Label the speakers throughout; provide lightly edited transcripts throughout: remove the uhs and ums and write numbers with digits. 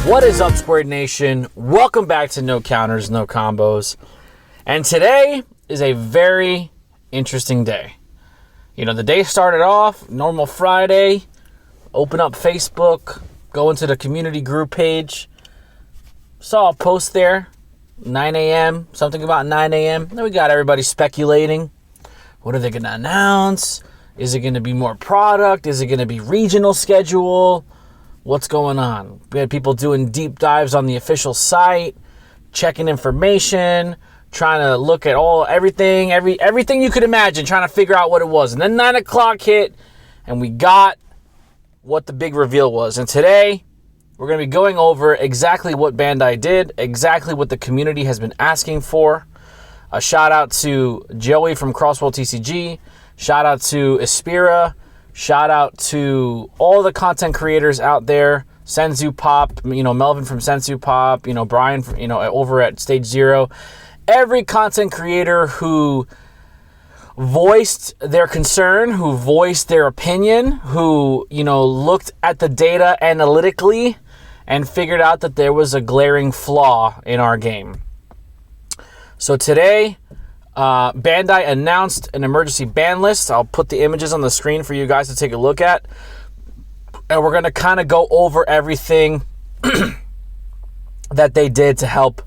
Speaker 1: What is up, Squared Nation? Welcome back to No Counters, No Combos. And today is a very interesting day. You know, the day started off, normal Friday, open up Facebook, go into the community group page, saw a post there, 9 a.m., something about 9 a.m. Then we got everybody speculating. What are they going to announce? Is it going to be more product? Is it going to be regional schedule? What's going on? We had people doing deep dives on the official site, checking information, trying to look at everything you could imagine, trying to figure out what it was. And then 9 o'clock hit, and we got what the big reveal was. And today, we're going to be going over exactly what Bandai did, exactly what the community has been asking for. A shout out to Joey from Crossworld TCG. Shout out to Aspira. Shout out to all the content creators out there. Senzu Pop, Melvin from Senzu Pop, Brian, over at Stage Zero. Every content creator who voiced their concern, who voiced their opinion, who, looked at the data analytically and figured out that there was a glaring flaw in our game. So today, Bandai announced an emergency ban list. I'll put the images on the screen for you guys to take a look at. And we're going to kind of go over everything that they did to help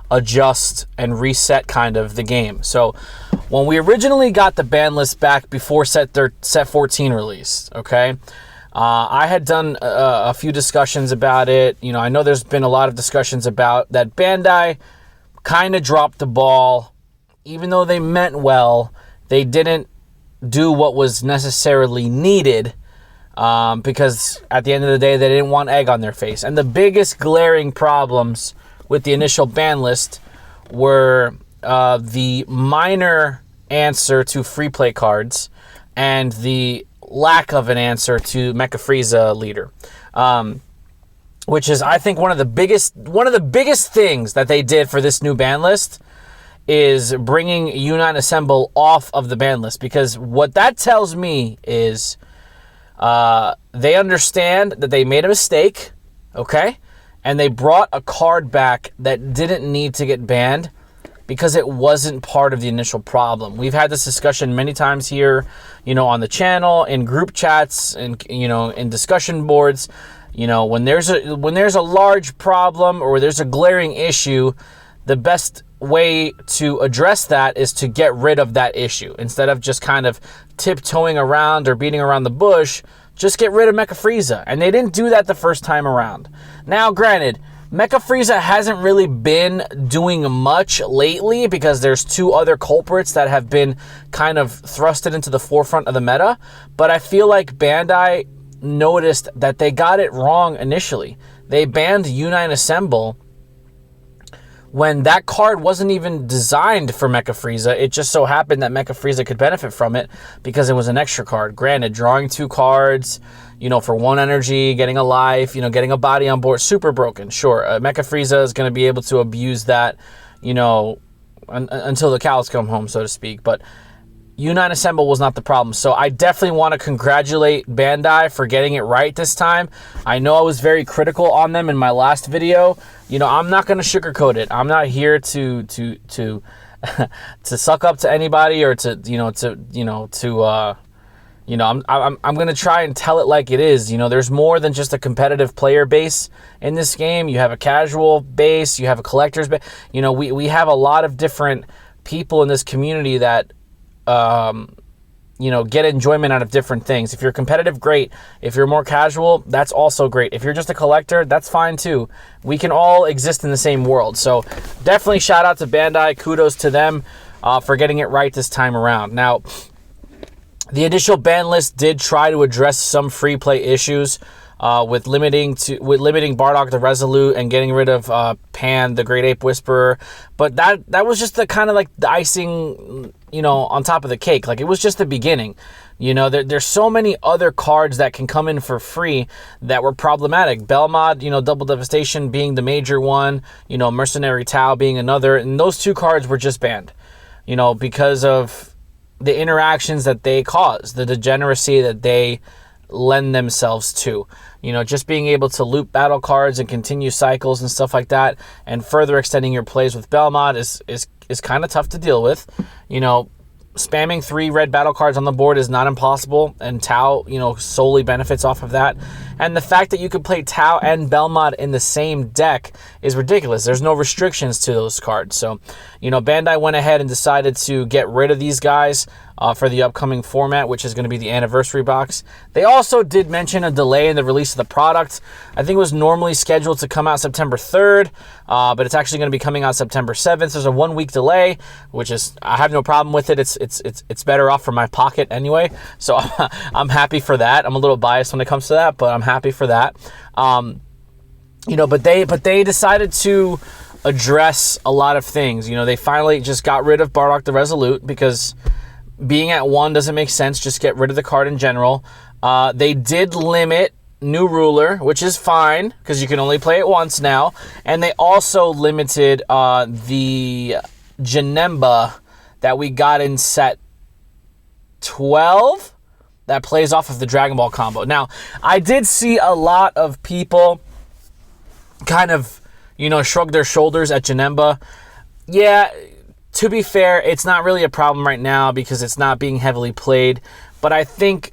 Speaker 1: adjust and reset kind of the game. So when we originally got the ban list back before set 14 released, okay, I had done a few discussions about it. I know there's been a lot of discussions about that Bandai kind of dropped the ball. Even though they meant well, they didn't do what was necessarily needed because at the end of the day, they didn't want egg on their face. And the biggest glaring problems with the initial ban list were the minor answer to free play cards and the lack of an answer to Mecha Frieza leader, which is, I think, one of the biggest things that they did for this new ban list is bringing Unite Assemble off of the ban list, because what that tells me is they understand that they made a mistake, okay, and they brought a card back that didn't need to get banned because it wasn't part of the initial problem. We've had this discussion many times here, on the channel, in group chats, and in discussion boards. When there's a large problem or there's a glaring issue, the best way to address that is to get rid of that issue. Instead of just kind of tiptoeing around or beating around the bush, just get rid of Mecha Frieza. And they didn't do that the first time around. Now, granted, Mecha Frieza hasn't really been doing much lately because there's two other culprits that have been kind of thrusted into the forefront of the meta. But I feel like Bandai noticed that they got it wrong initially. They banned Unite Assemble when that card wasn't even designed for Mecha Frieza. It just so happened that Mecha Frieza could benefit from it because it was an extra card. Granted, drawing two cards, for one energy, getting a life, getting a body on board, super broken. Sure, Mecha Frieza is going to be able to abuse that, until the cows come home, so to speak. But Unite Assemble was not the problem. So I definitely want to congratulate Bandai for getting it right this time. I know I was very critical on them in my last video. I'm not going to sugarcoat it. I'm not here to to suck up to anybody or I'm going to try and tell it like it is. There's more than just a competitive player base in this game. You have a casual base, you have a collector's base. We have a lot of different people in this community that get enjoyment out of different things. If you're competitive, great. If you're more casual, that's also great. If you're just a collector, that's fine too. We can all exist in the same world. So definitely shout out to Bandai. Kudos to them for getting it right this time around. Now, the initial ban list did try to address some free play issues with limiting Bardock the Resolute and getting rid of Pan the Great Ape Whisperer. But that was just the kind of like the icing, on top of the cake. Like, it was just the beginning. There's so many other cards that can come in for free that were problematic. Belmod, Double Devastation being the major one, Mercenary Tau being another. And those two cards were just banned, because of the interactions that they cause, the degeneracy that they lend themselves to. You know, just being able to loop battle cards and continue cycles and stuff like that, and further extending your plays with Belmont is kind of tough to deal with. You know, spamming 3 red battle cards on the board is not impossible, and Tau, you know, solely benefits off of that. And the fact that you could play Tau and Belmont in the same deck is ridiculous. There's no restrictions to those cards. So, you know, Bandai went ahead and decided to get rid of these guys for the upcoming format, which is going to be the anniversary box. They also did mention a delay in the release of the product. I think it was normally scheduled to come out September 3rd, but it's actually going to be coming out September 7th. There's a 1-week delay, which is, I have no problem with it. It's better off for my pocket anyway. So I'm happy for that. I'm a little biased when it comes to that, but I'm happy for that. You know, but they decided to address a lot of things. You know, they finally just got rid of Bardock the Resolute, because being at 1 doesn't make sense. Just get rid of the card in general. They did limit New Ruler, which is fine, because you can only play it once now. And they also limited the Janemba that we got in set 12 that plays off of the Dragon Ball combo. Now, I did see a lot of people kind of, you know, shrug their shoulders at Janemba. Yeah, to be fair, it's not really a problem right now because it's not being heavily played. But I think,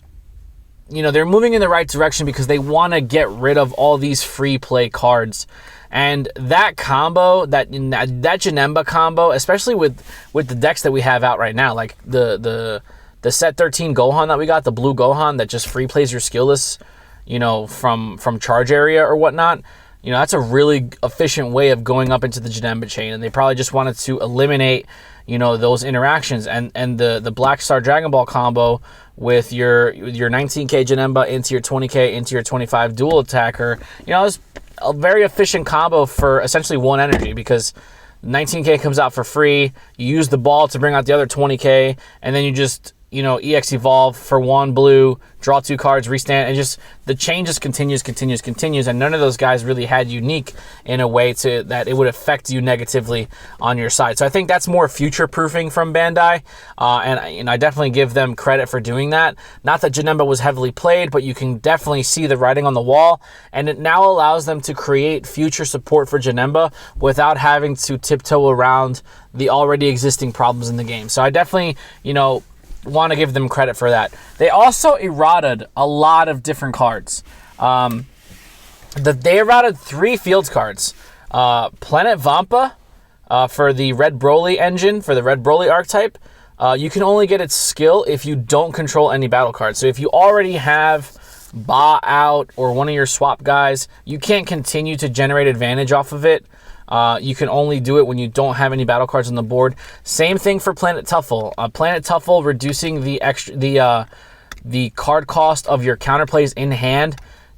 Speaker 1: you know, they're moving in the right direction because they want to get rid of all these free play cards. And that combo, that Janemba combo, especially with the decks that we have out right now, like the set 13 Gohan that we got, the blue Gohan that just free plays your skillless, you know, from charge area or whatnot. You know, that's a really efficient way of going up into the Janemba chain, and they probably just wanted to eliminate, you know, those interactions. And the Black Star Dragon Ball combo with your 19k Janemba into your 20k into your 25 dual attacker, you know, it's a very efficient combo for essentially 1 energy, because 19k comes out for free. You use the ball to bring out the other 20k, and then you just, you know, EX evolve for 1 blue, draw 2 cards, restand, and just the chain just continues, and none of those guys really had unique in a way to that it would affect you negatively on your side. So I think that's more future-proofing from Bandai, and I definitely give them credit for doing that. Not that Janemba was heavily played, but you can definitely see the writing on the wall, and it now allows them to create future support for Janemba without having to tiptoe around the already existing problems in the game. So I definitely, you know, want to give them credit for that. They also errated a lot of different cards. They errated 3 field cards. Planet Vampa for the Red Broly engine, for the Red Broly archetype. You can only get its skill if you don't control any battle cards. So if you already have Ba out or one of your swap guys, you can't continue to generate advantage off of it. You can only do it when you don't have any battle cards on the board. Same thing for Planet Tuffle. Planet Tuffle reducing the card cost of your counterplays in hand.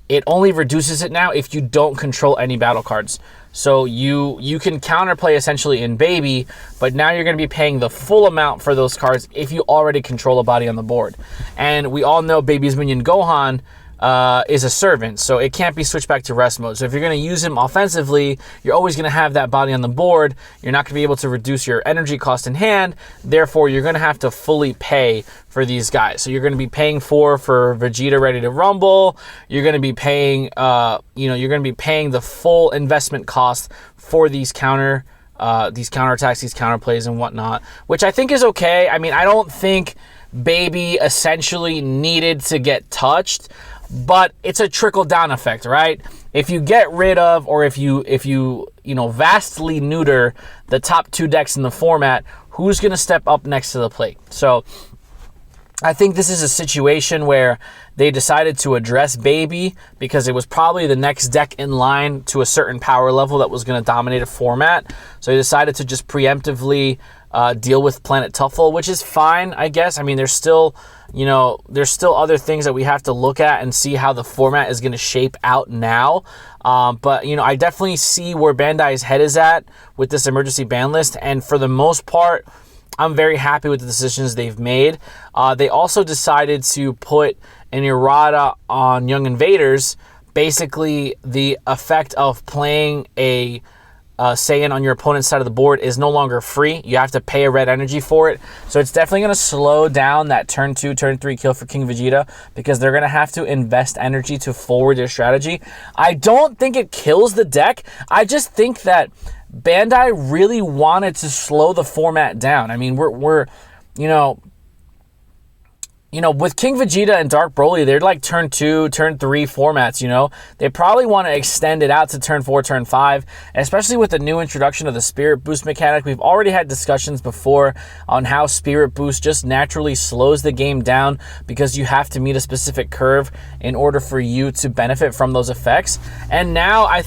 Speaker 1: It only reduces it now if you don't control any battle cards. So you can counterplay essentially in Baby, but now you're going to be paying the full amount for those cards if you already control a body on the board. And we all know Baby's minion Gohan is a servant, so it can't be switched back to rest mode. So if you're going to use him offensively, you're always going to have that body on the board. You're not going to be able to reduce your energy cost in hand. Therefore, you're going to have to fully pay for these guys. So you're going to be paying for Vegeta Ready to Rumble. You're going to be paying, you're going to be paying the full investment cost for these counterattacks, these counterplays, and whatnot, which I think is okay. I mean, I don't think Baby essentially needed to get touched, but it's a trickle-down effect, right? If you get rid of, or if you vastly neuter the top 2 decks in the format, who's going to step up next to the plate? So I think this is a situation where they decided to address Baby because it was probably the next deck in line to a certain power level that was going to dominate a format. So they decided to just preemptively deal with Planet Tuffle, which is fine, I guess. I mean, there's still other things that we have to look at and see how the format is going to shape out now. But, I definitely see where Bandai's head is at with this emergency ban list. And for the most part, I'm very happy with the decisions they've made. They also decided to put an errata on Young Invaders, basically the effect of playing a Saiyan on your opponent's side of the board is no longer free. You have to pay a red energy for it. So it's definitely going to slow down that turn 2, turn 3 kill for King Vegeta, because they're going to have to invest energy to forward their strategy. I don't think it kills the deck. I just think that Bandai really wanted to slow the format down. I mean, we're with King Vegeta and Dark Broly, they're like turn 2, turn 3 formats, They probably want to extend it out to turn 4, turn 5, especially with the new introduction of the Spirit Boost mechanic. We've already had discussions before on how Spirit Boost just naturally slows the game down because you have to meet a specific curve in order for you to benefit from those effects. And now I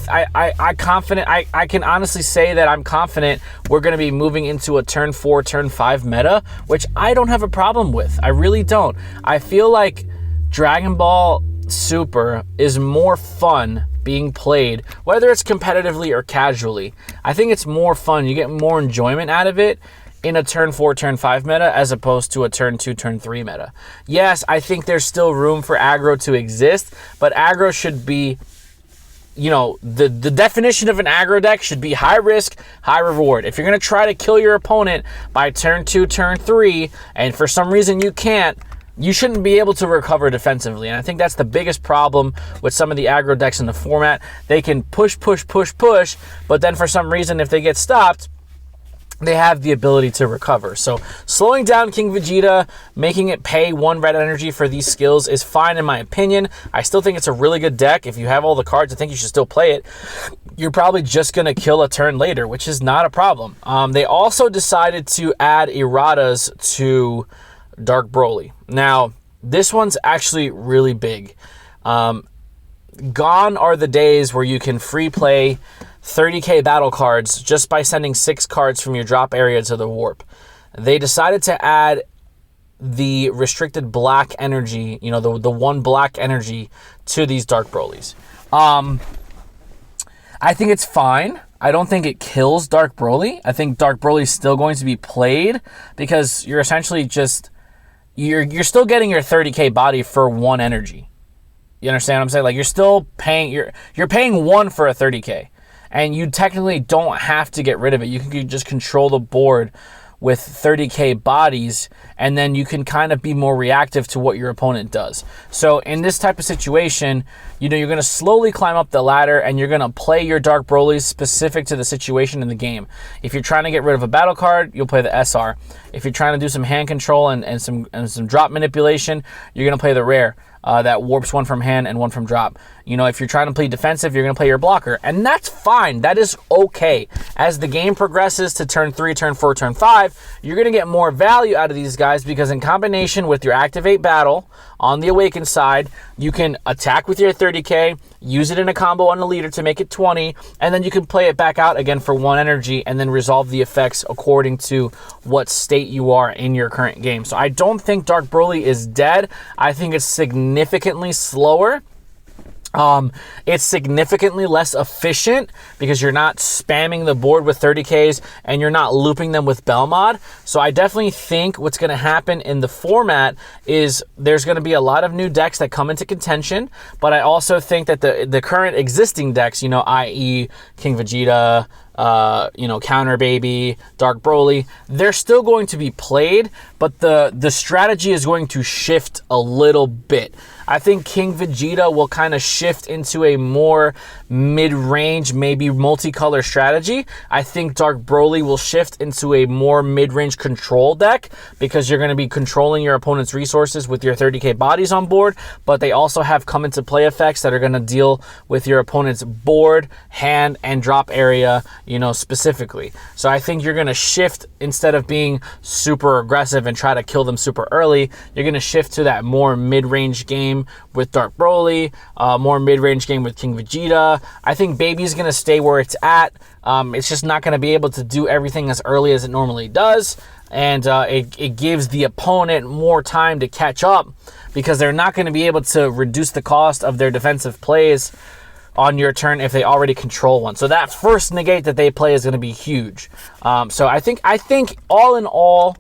Speaker 1: can honestly say that I'm confident we're going to be moving into a turn 4, turn 5 meta, which I don't have a problem with. I really don't. I feel like Dragon Ball Super is more fun being played, whether it's competitively or casually. I think it's more fun. You get more enjoyment out of it in a turn 4, turn 5 meta as opposed to a turn 2, turn 3 meta. Yes, I think there's still room for aggro to exist, but aggro should be, the definition of an aggro deck should be high risk, high reward. If you're going to try to kill your opponent by turn 2, turn 3, and for some reason you can't, you shouldn't be able to recover defensively. And I think that's the biggest problem with some of the aggro decks in the format. They can push, but then for some reason, if they get stopped, they have the ability to recover. So slowing down King Vegeta, making it pay 1 red energy for these skills is fine in my opinion. I still think it's a really good deck. If you have all the cards, I think you should still play it. You're probably just going to kill a turn later, which is not a problem. They also decided to add erratas to Dark Broly. Now, this one's actually really big. Gone are the days where you can free play 30k battle cards just by sending 6 cards from your drop area to the warp. They decided to add the restricted black energy, the 1 black energy to these Dark Brolys. I think it's fine. I don't think it kills Dark Broly. I think Dark Broly is still going to be played because you're essentially just you're still getting your 30k body for 1 energy. You understand what I'm saying? Like, you're still paying you're paying 1 for a 30k, and you technically don't have to get rid of it. You can just control the board with 30k bodies, and then you can kind of be more reactive to what your opponent does. So in this type of situation, you're going to slowly climb up the ladder, and you're going to play your Dark Brolys specific to the situation in the game. If you're trying to get rid of a battle card, you'll play the SR. If you're trying to do some hand control and some drop manipulation, you're going to play the rare. That warps 1 from hand and 1 from drop. If you're trying to play defensive, you're going to play your blocker. And that's fine. That is okay. As the game progresses to turn 3, turn 4, turn 5, you're going to get more value out of these guys because in combination with your Activate Battle on the Awakened side, you can attack with your 30k, use it in a combo on the leader to make it 20, and then you can play it back out again for 1 energy and then resolve the effects according to what state you are in your current game. So I don't think Dark Broly is dead. I think it's significantly slower. It's significantly less efficient because you're not spamming the board with 30Ks and you're not looping them with Belmod. So I definitely think what's going to happen in the format is there's going to be a lot of new decks that come into contention, but I also think that the current existing decks, i.e. King Vegeta, Counter Baby, Dark Broly, they're still going to be played, but the strategy is going to shift a little bit. I think King Vegeta will kind of shift into a more mid-range, maybe multicolor strategy. I think Dark Broly will shift into a more mid-range control deck because you're going to be controlling your opponent's resources with your 30k bodies on board, but they also have come into play effects that are going to deal with your opponent's board, hand, and drop area, specifically. So I think you're going to shift, instead of being super aggressive and try to kill them super early, you're going to shift to that more mid-range game with Dark Broly, more mid-range game with King Vegeta. I think Baby's going to stay where it's at. It's just not going to be able to do everything as early as it normally does, and it gives the opponent more time to catch up because they're not going to be able to reduce the cost of their defensive plays on your turn if they already control one. So that first negate that they play is going to be huge. So I think all in all,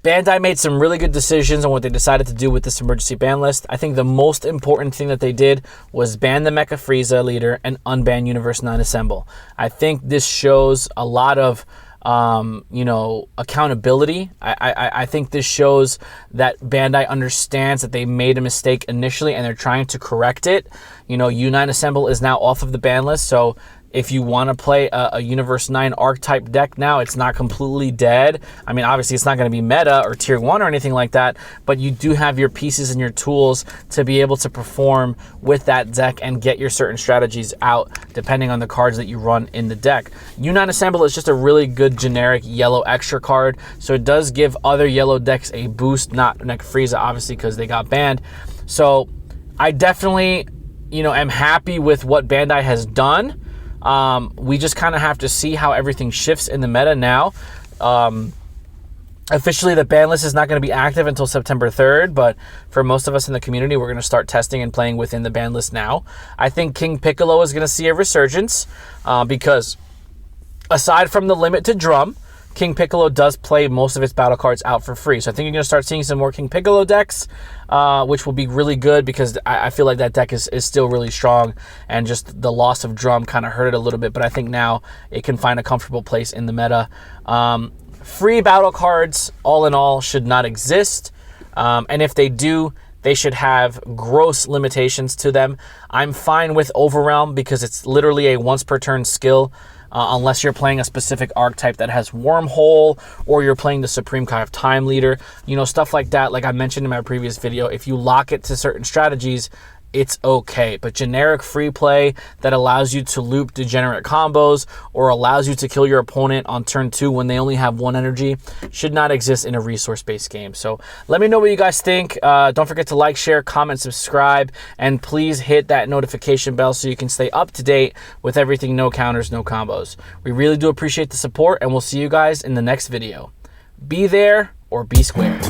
Speaker 1: Bandai made some really good decisions on what they decided to do with this emergency ban list. I think the most important thing that they did was ban the Mecha Frieza leader and unban Universe 9 Assemble. I think this shows a lot of accountability. I think this shows that Bandai understands that they made a mistake initially and they're trying to correct it. U9 Assemble is now off of the ban list, so if you want to play a Universe 9 archetype deck now, it's not completely dead. I mean, obviously, it's not going to be meta or tier 1 or anything like that, but you do have your pieces and your tools to be able to perform with that deck and get your certain strategies out depending on the cards that you run in the deck. U9 Assemble is just a really good generic yellow extra card, so it does give other yellow decks a boost, not Mecha Frieza, obviously, because they got banned. So I definitely, am happy with what Bandai has done. We just kind of have to see how everything shifts in the meta now. Officially, the ban list is not going to be active until September 3rd, but for most of us in the community, we're going to start testing and playing within the ban list now. I think King Piccolo is going to see a resurgence because aside from the limit to drum, King Piccolo does play most of its battle cards out for free. So I think you're going to start seeing some more King Piccolo decks, which will be really good because I feel like that deck is still really strong, and just the loss of drum kind of hurt it a little bit, but I think now it can find a comfortable place in the meta. Free battle cards, all in all, should not exist. And if they do, they should have gross limitations to them. I'm fine with Overwhelm because it's literally a once per turn skill. Unless you're playing a specific archetype that has Wormhole, or you're playing the Supreme Kai of Time Leader, stuff like that. Like I mentioned in my previous video, if you lock it to certain strategies, it's okay. But generic free play that allows you to loop degenerate combos or allows you to kill your opponent on turn 2 when they only have 1 energy should not exist in a resource-based game. So let me know what you guys think. Don't forget to like, share, comment, subscribe, and please hit that notification bell so you can stay up to date with everything No Counters, No Combos. We really do appreciate the support, and we'll see you guys in the next video. Be there or be square.